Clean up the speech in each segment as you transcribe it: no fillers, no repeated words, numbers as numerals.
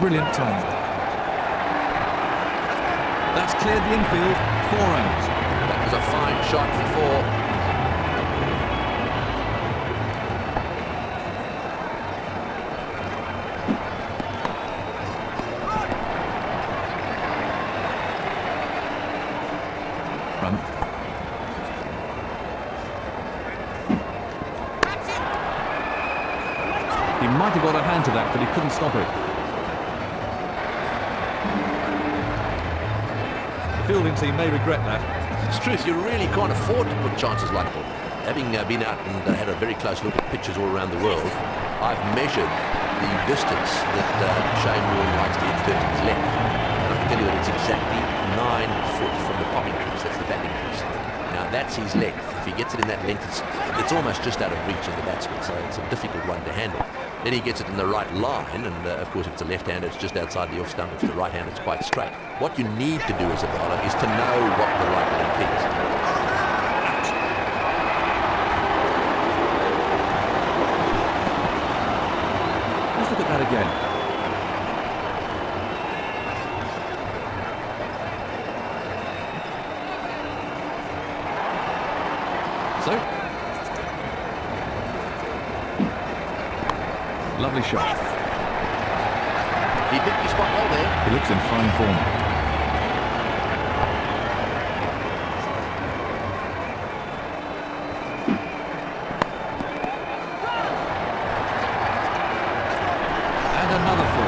Brilliant timing. That's cleared the infield. 4 runs. That was a fine shot for 4. Run. He might have got a hand to that, but he couldn't stop it. The fielding team may regret that. It's truth, you really can't afford to put chances like that. Having been out and had a very close look at pitches all around the world, I've measured the distance that Shane Warne likes to hit in terms of his length. And I can tell you that it's exactly 9 foot from the popping crease. That's the batting crease. Now that's his length. If he gets it in that length, it's almost just out of reach of the batsman, so it's a difficult one to handle. Then he gets it in the right line, and of course if it's a left-hander, it's just outside the off stump. If it's a right-hander, it's quite straight. What you need to do as a bowler is to know what the right length is. Let's look at that again. So, lovely shot. He picked his spot well there. He looks in fine form. And another 4.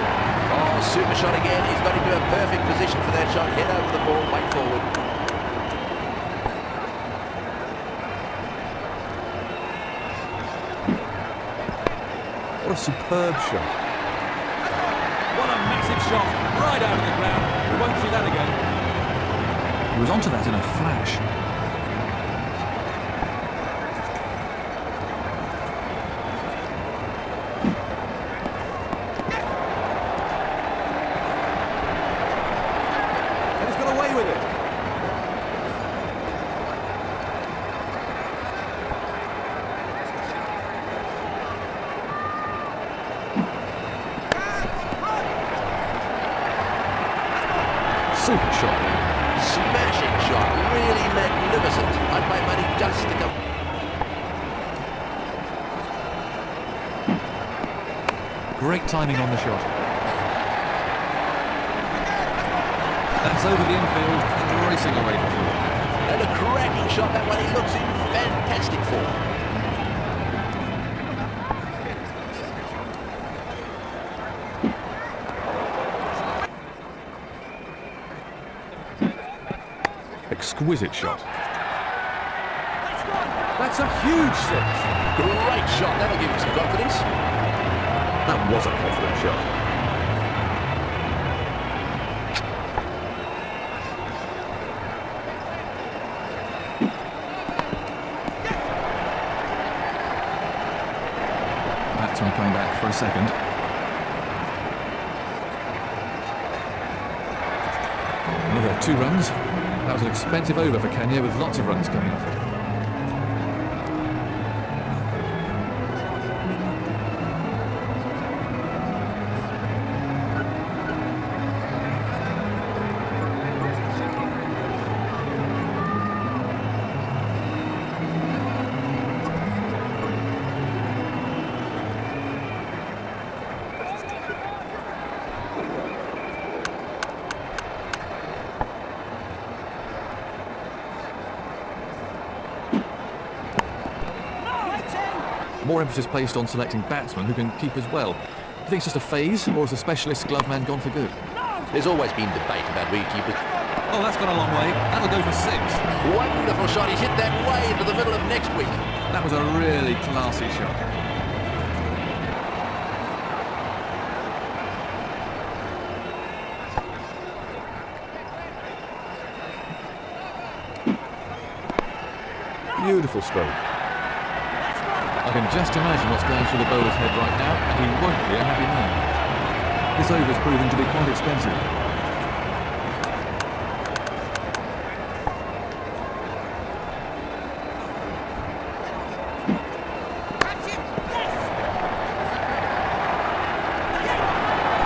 Oh, super shot again. He's got into a perfect position for that shot. Head over the ball, wait forward. What a superb shot. What a massive shot. Right out of the ground. We won't see that again. He was onto that in a flash. And he's got away with it. Super shot. Smashing shot. Really magnificent. I'd pay money just to go. Great timing on the shot. That's over the infield and racing away for 4. And a cracking shot. That one he looks in fantastic form. Exquisite shot. That's a huge 6. Great shot. That'll give him some confidence. That was a confident shot. Batsman coming back for a second. Another 2 runs. That was an expensive over for Kenya with lots of runs coming off it. More emphasis placed on selecting batsmen who can keep as well. Do you think it's just a phase, or is the specialist glove man gone for good? There's always been debate about wicketkeepers. Oh, that's gone a long way. That'll go for 6. Wonderful shot. He's hit that way into the middle of next week. That was a really classy shot. Beautiful stroke. I can just imagine what's going through the bowler's head right now, and he won't be a happy man. This over's proving to be quite expensive.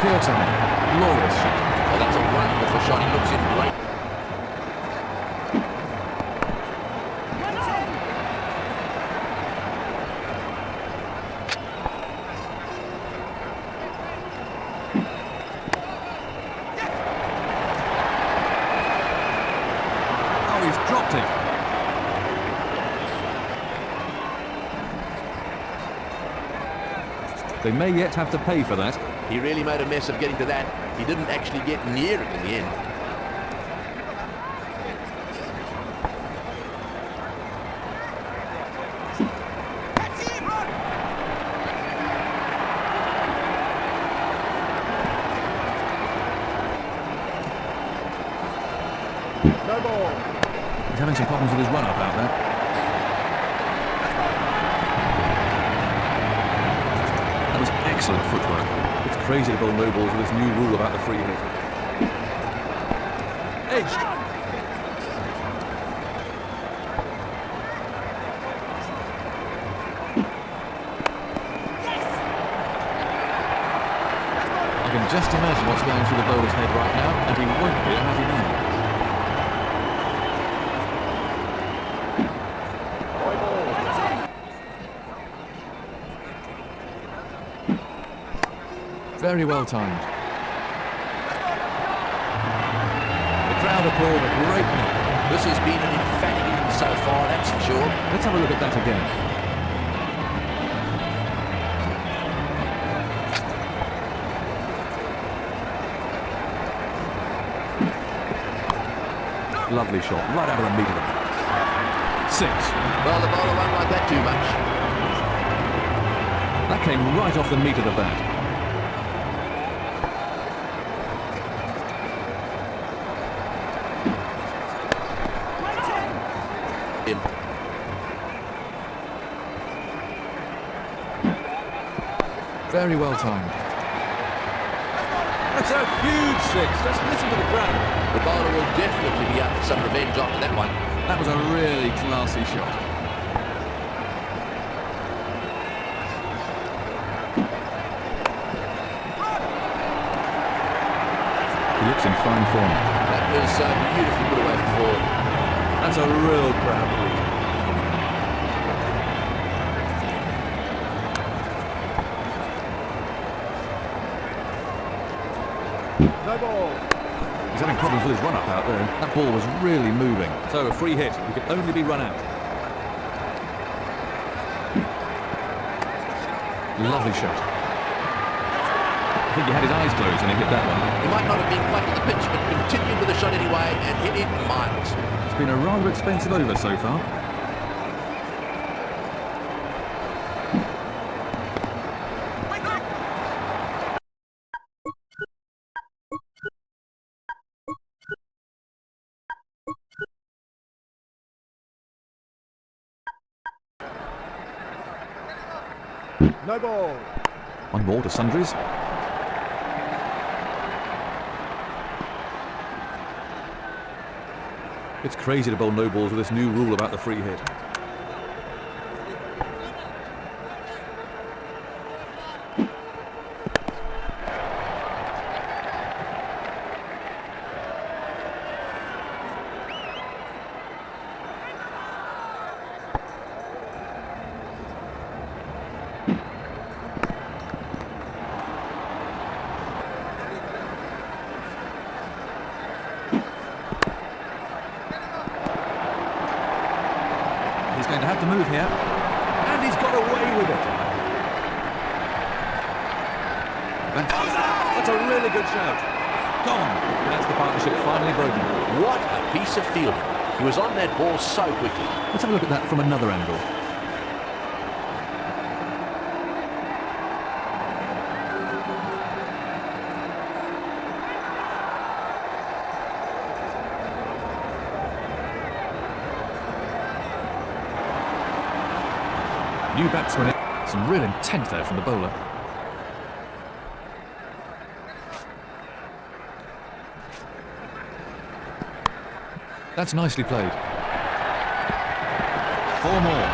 Pure time. Glorious shot. Well, that's a wonderful shot. He looks in great. Oh, he's dropped it. They may yet have to pay for that. He really made a mess of getting to that. He didn't actually get near it in the end. No ball. He's having some problems with his run-up out there. That was excellent footwork. It's crazy to bowl no balls with this new rule about the free hit. Edged. I can just imagine what's going through the bowler's head right now, and he won't be a happy man. Very well timed. The crowd applaud a great nick. This has been an emphatic inning so far, that's for sure. Let's have a look at that again. Lovely shot, right out of the meat of the bat. 6. Well, the bowler won't like that too much. That came right off the meat of the bat. Very well timed. That's a huge 6. Just listen to the crowd. The bowler will definitely be out for some revenge after that one. That was a really classy shot. He looks in fine form. That was beautifully put away for 4. That's a real crowd pleaser. No ball. He's having problems with his run-up out there. That ball was really moving. So a free hit. He could only be run out. Lovely shot. I think he had his eyes closed when he hit that one. He might not have been quite to the pitch, but continued with the shot anyway and hit it miles. It's been a rather expensive over so far. No ball. One more to Sundries. It's crazy to bowl no balls with this new rule about the free hit. He's going to have to move here. And he's got away with it. That's a really good shout. Gone. That's the partnership finally broken. What a piece of fielding. He was on that ball so quickly. Let's have a look at that from another angle. New batsman. Some real intent there from the bowler. That's nicely played. 4 more.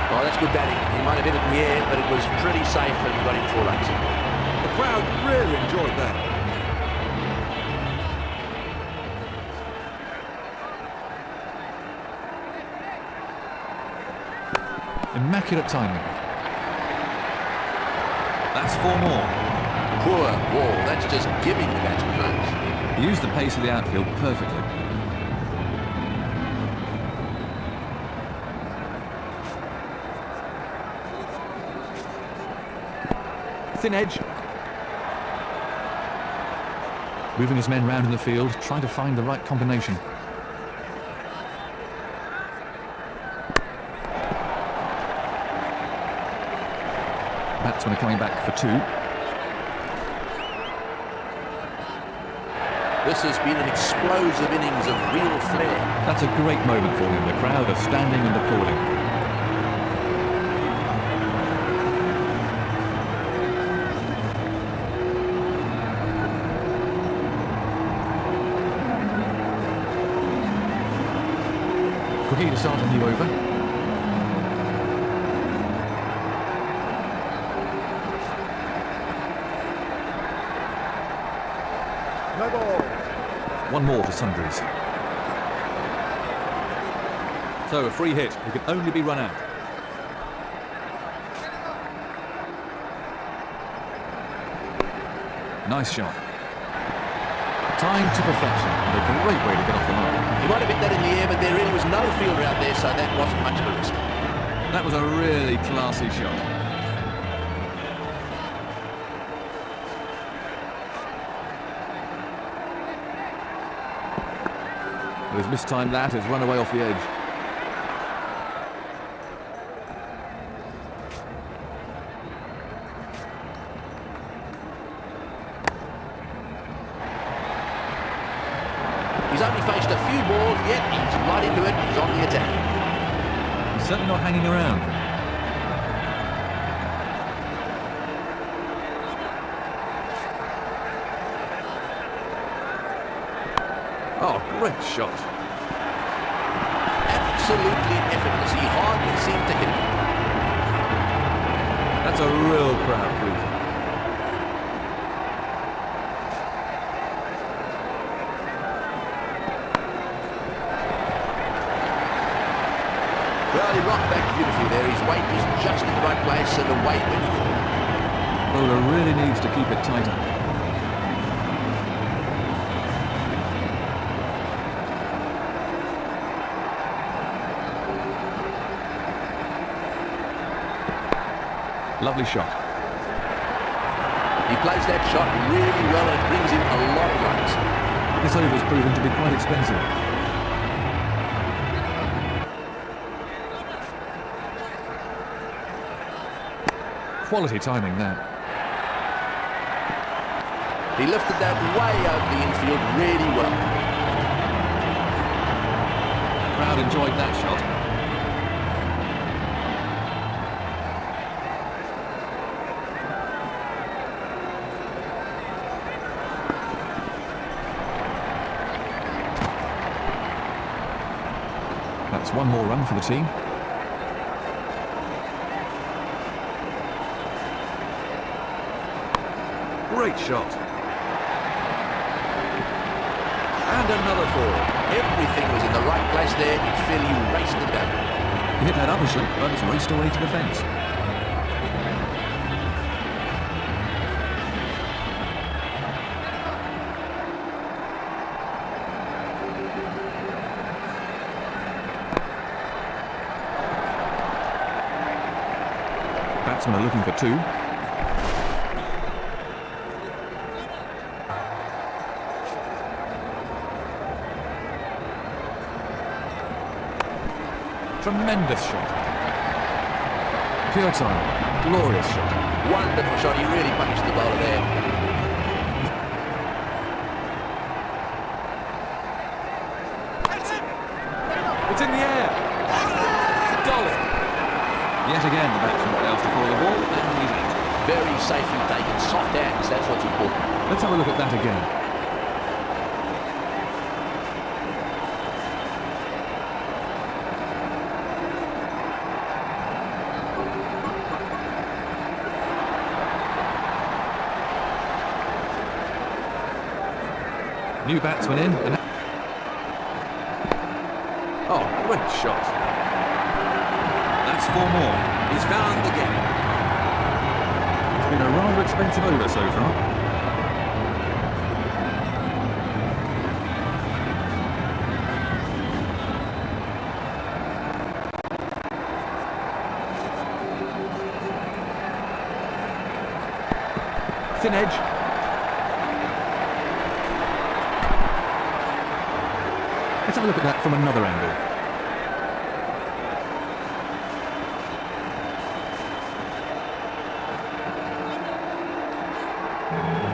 Oh, that's good batting. He might have hit it in the air, but it was pretty safe and got him 4 runs. The crowd really enjoyed that. Immaculate timing. That's 4 more. Poor ball. That's just giving the batsman runs. He used the pace of the outfield perfectly. Thin edge. Moving his men round in the field, trying to find the right combination. Batsmen are coming back for 2. This has been an explosive innings of real flair. That's a great moment for him. The crowd are standing and applauding. Quickly to start a new over. No ball. 1 more for sundries. So a free hit. He can only be run out. Nice shot. Timed to perfection, and a great way to get off the mark. He might have hit that in the air, but there really was no fielder out there, so that wasn't much of a risk. That was a really classy shot. But he's mistimed that, has run away off the edge. He's only faced a few balls, yet he's right into it, he's on the attack. He's certainly not hanging around. Oh, great shot. Absolutely effortless. He hardly seemed to hit it. That's a real crowd pleaser. Well, he rocked back beautifully there. His weight was just in the right place and away it went for him. Bowler really needs to keep it tighter. Lovely shot. He plays that shot really well and it brings him a lot of runs. This over's proven to be quite expensive. Quality timing there. He lifted that way over the infield really well. The crowd enjoyed that shot. That's 1 more run for the team. Great shot. And another 4. Everything was in the right place there. It fairly raced to the boundary. He hit that obviously, but it's raced away to the fence. Batsmen are looking for 2. Tremendous shot. Pure time. Glorious shot. Wonderful shot. He really punished the bowler there. It's in the air. Dolly. Yet again, the batsman fails to follow the ball, and he's out. Very safely taken. Soft hands. That's what's important. Let's have a look at that again. New batsman in. And oh, great shot. That's That's 4 more. He's found the gap. It's been a rather expensive over so far. Thin edge. Let's have a look at that from another angle.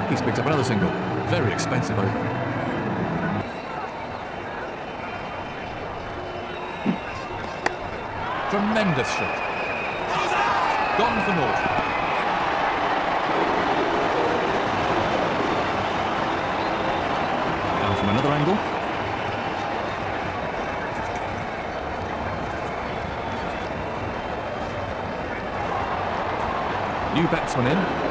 He's picked up another single. Very expensive over. Tremendous shot. Gone for naught. Now from another angle. New batsman in.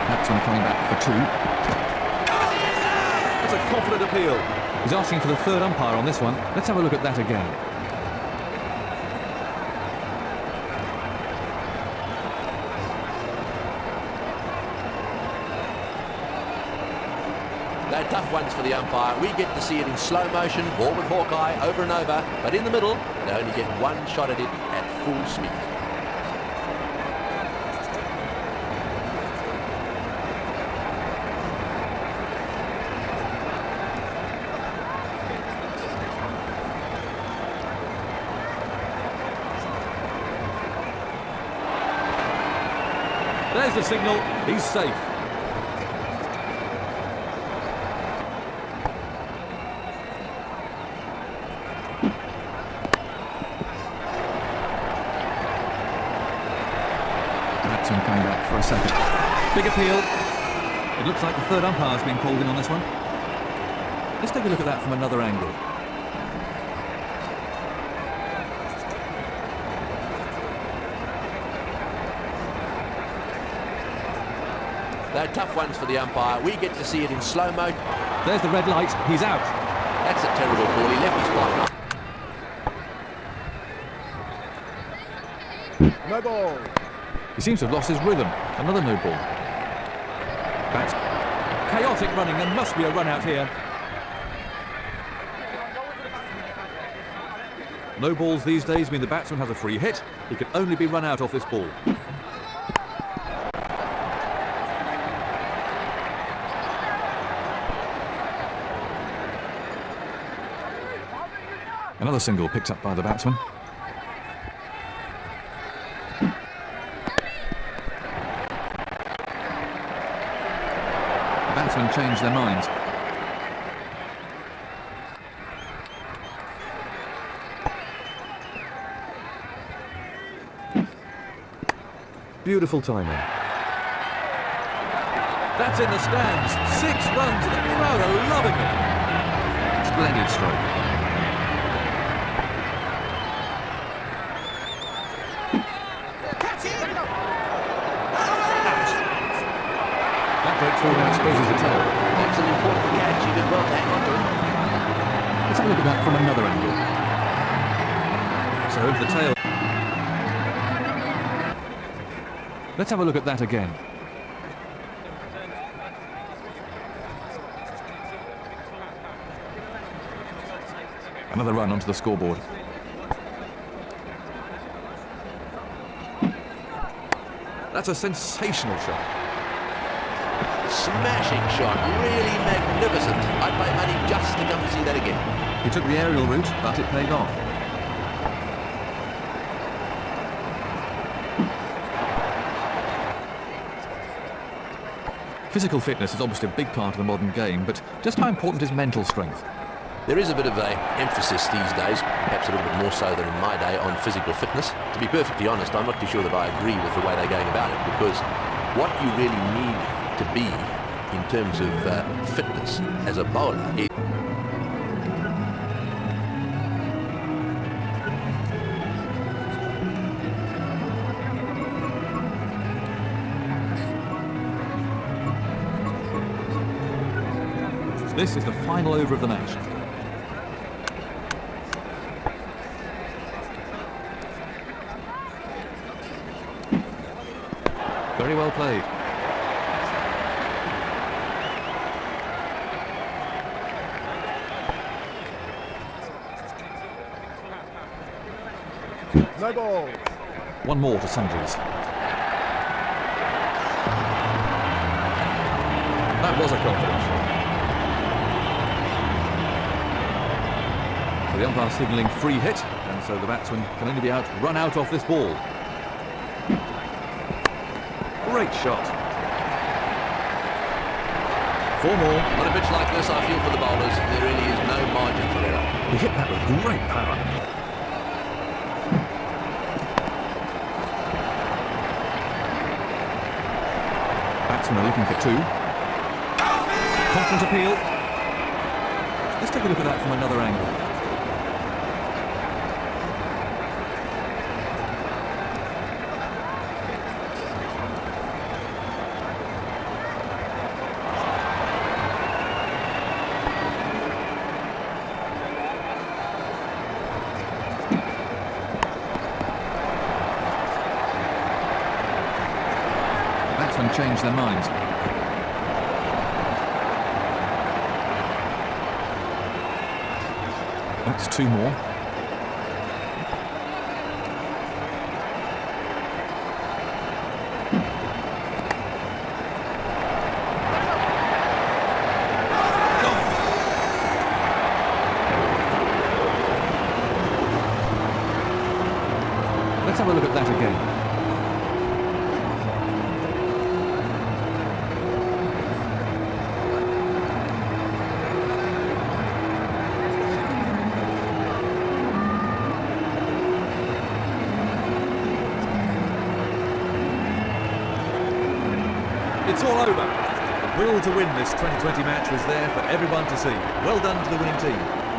Batsman coming back for 2. That's a confident appeal. He's asking for the third umpire on this one. Let's have a look at that again. They're tough ones for the umpire. We get to see it in slow motion, ball with Hawkeye, over and over. But in the middle, they only get one shot at it at full speed. There's the signal. He's safe. Batsman coming back for a second. Big appeal. It looks like the third umpire's been called in on this one. Let's take a look at that from another angle. They're tough ones for the umpire. We get to see it in slow motion. There's the red light. He's out. That's a terrible call. He left his spot. No ball. He seems to have lost his rhythm. Another no ball. That's chaotic running. There must be a run out here. No balls these days mean the batsman has a free hit. He can only be run out off this ball. Another single picked up by the batsman. The batsmen changed their minds. Beautiful timing. That's in the stands. 6 runs and the crowd are loving it. Splendid stroke. Breakthrough now exposes the tail. That's an important catch. You did well to hang on to it. Let's have a look at that from another angle. So the tail. Let's have a look at that again. Another run onto the scoreboard. That's a sensational shot. Smashing shot, really magnificent. I'd pay money just to come and see that again. He took the aerial route, but it paid off. Physical fitness is obviously a big part of the modern game, but just how important is mental strength? There is a bit of an emphasis these days, perhaps a little bit more so than in my day, on physical fitness. To be perfectly honest, I'm not too sure that I agree with the way they're going about it, because what you really need to be in terms of fitness as a bowler. This is the final over of the match. Very well played. No ball. One more to Sundries. That was a confident shot. So the umpire signalling free hit, and so the batsman can only be run out off this ball. Great shot. 4 more. On a pitch like this, I feel for the bowlers. There really is no margin for error. He hit that with great power. Batsmen are looking for 2. Confident appeal. Let's take a look at that from another angle. Batsmen change their minds. That's 2 more. Let's have a look at that again. It's all over. The will to win this 2020 match was there for everyone to see. Well done to the winning team.